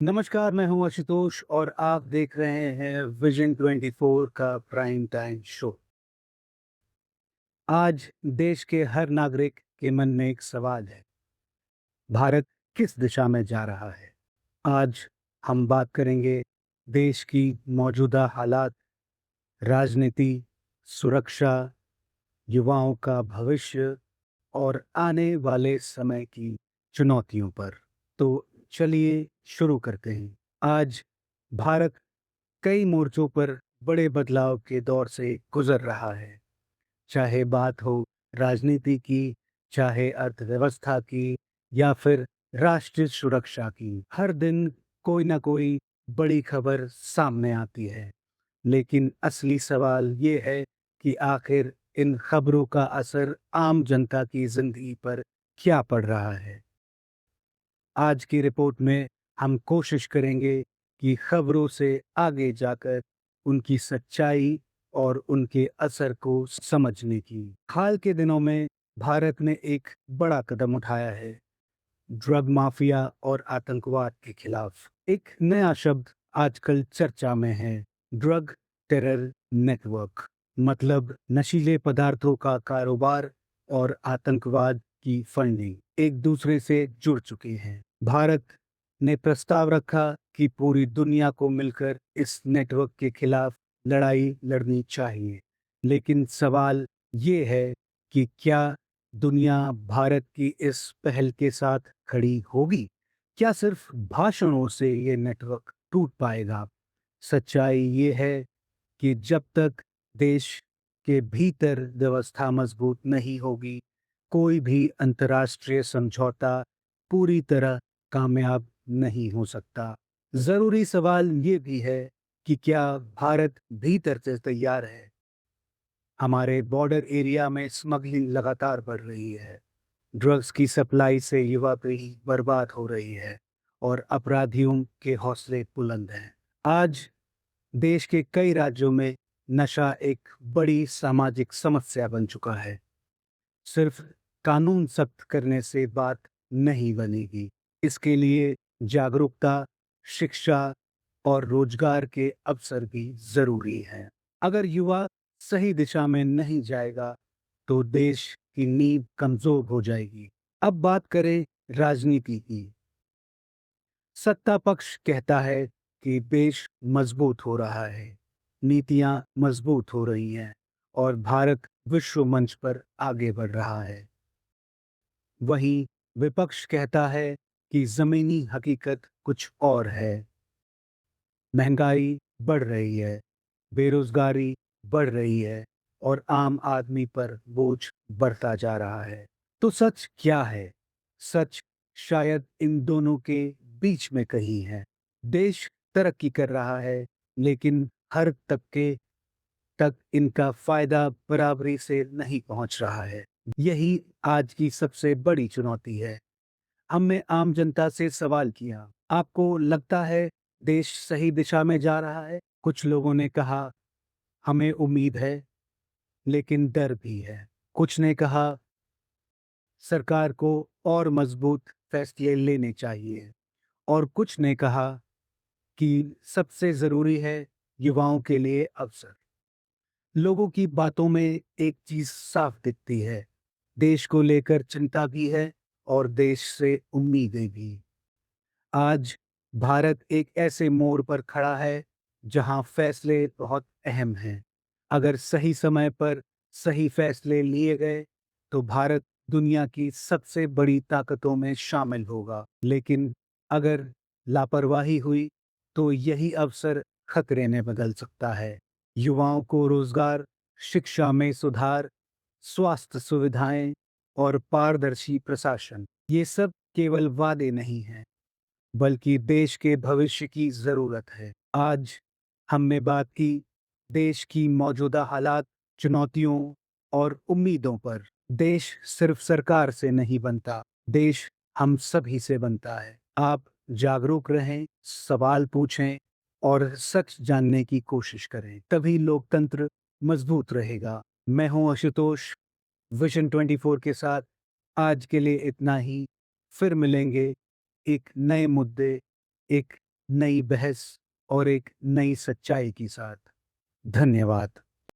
नमस्कार, मैं हूं आशुतोष और आप देख रहे हैं विजन 24 का प्राइम टाइम शो। आज देश के हर नागरिक के मन में एक सवाल है, भारत किस दिशा में जा रहा है? आज हम बात करेंगे देश की मौजूदा हालात, राजनीति, सुरक्षा, युवाओं का भविष्य और आने वाले समय की चुनौतियों पर। तो चलिए शुरू करते हैं। आज भारत कई मोर्चों पर बड़े बदलाव के दौर से गुजर रहा है। चाहे बात हो राजनीति की, चाहे अर्थव्यवस्था की या फिर राष्ट्रीय सुरक्षा की, हर दिन कोई ना कोई बड़ी खबर सामने आती है। लेकिन असली सवाल ये है कि आखिर इन खबरों का असर आम जनता की जिंदगी पर क्या पड़ रहा है। आज की रिपोर्ट में हम कोशिश करेंगे कि खबरों से आगे जाकर उनकी सच्चाई और उनके असर को समझने की। हाल के दिनों में भारत ने एक बड़ा कदम उठाया है, ड्रग माफिया और आतंकवाद के खिलाफ। एक नया शब्द आजकल चर्चा में है, ड्रग टेरर नेटवर्क। मतलब नशीले पदार्थों का कारोबार और आतंकवाद की फंडिंग एक दूसरे से जुड़ चुके हैं। भारत ने प्रस्ताव रखा कि पूरी दुनिया को मिलकर इस नेटवर्क के खिलाफ लड़ाई लड़नी चाहिए। लेकिन सवाल ये है कि क्या दुनिया भारत की इस पहल के साथ खड़ी होगी? क्या सिर्फ भाषणों से ये नेटवर्क टूट पाएगा? सच्चाई ये है कि जब तक देश के भीतर व्यवस्था मजबूत नहीं होगी, कोई भी अंतर्राष्ट्रीय समझौता पूरी तरह कामयाब नहीं हो सकता। जरूरी सवाल ये भी है कि क्या भारत भीतर से तैयार है? हमारे बॉर्डर एरिया में स्मगलिंग लगातार बढ़ रही है। ड्रग्स की सप्लाई से युवा पीढ़ी बर्बाद हो रही है और अपराधियों के हौसले बुलंद हैं। आज देश के कई राज्यों में नशा एक बड़ी सामाजिक समस्या बन चुका है। सिर्फ कानून सख्त करने से बात नहीं बनेगी। इसके लिए जागरूकता, शिक्षा और रोजगार के अवसर भी जरूरी हैं। अगर युवा सही दिशा में नहीं जाएगा, तो देश की नींव कमजोर हो जाएगी। अब बात करें राजनीति की। सत्ता पक्ष कहता है कि देश मजबूत हो रहा है, नीतियां मजबूत हो रही हैं और भारत विश्व मंच पर आगे बढ़ रहा है। वहीं विपक्ष कहता है कि जमीनी हकीकत कुछ और है। महंगाई बढ़ रही है, बेरोजगारी बढ़ रही है और आम आदमी पर बोझ बढ़ता जा रहा है। तो सच क्या है? सच शायद इन दोनों के बीच में कहीं है। देश तरक्की कर रहा है, लेकिन हर तबके तक इनका फायदा बराबरी से नहीं पहुंच रहा है। यही आज की सबसे बड़ी चुनौती है। हमने आम जनता से सवाल किया, आपको लगता है देश सही दिशा में जा रहा है? कुछ लोगों ने कहा, हमें उम्मीद है, लेकिन डर भी है। कुछ ने कहा, सरकार को और मजबूत फैसले लेने चाहिए। और कुछ ने कहा कि सबसे जरूरी है युवाओं के लिए अवसर। लोगों की बातों में एक चीज साफ दिखती है, देश को लेकर चिंता भी है और देश से उम्मीदें भी। आज भारत एक ऐसे मोड़ पर खड़ा है जहां फैसले बहुत अहम हैं। अगर सही समय पर सही फैसले लिए गए, तो भारत दुनिया की सबसे बड़ी ताकतों में शामिल होगा। लेकिन अगर लापरवाही हुई, तो यही अवसर खतरे में बदल सकता है। युवाओं को रोजगार, शिक्षा में सुधार, स्वास्थ्य सुविधाएं और पारदर्शी प्रशासन, ये सब केवल वादे नहीं हैं, बल्कि देश के भविष्य की जरूरत है। आज हमने बात की देश की मौजूदा हालात, चुनौतियों और उम्मीदों पर। देश सिर्फ सरकार से नहीं बनता, देश हम सभी से बनता है। आप जागरूक रहें, सवाल पूछें और सच जानने की कोशिश करें, तभी लोकतंत्र मजबूत रहेगा। मैं हूं आशुतोष, विजन 24 के साथ। आज के लिए इतना ही। फिर मिलेंगे एक नए मुद्दे, एक नई बहस और एक नई सच्चाई के साथ। धन्यवाद।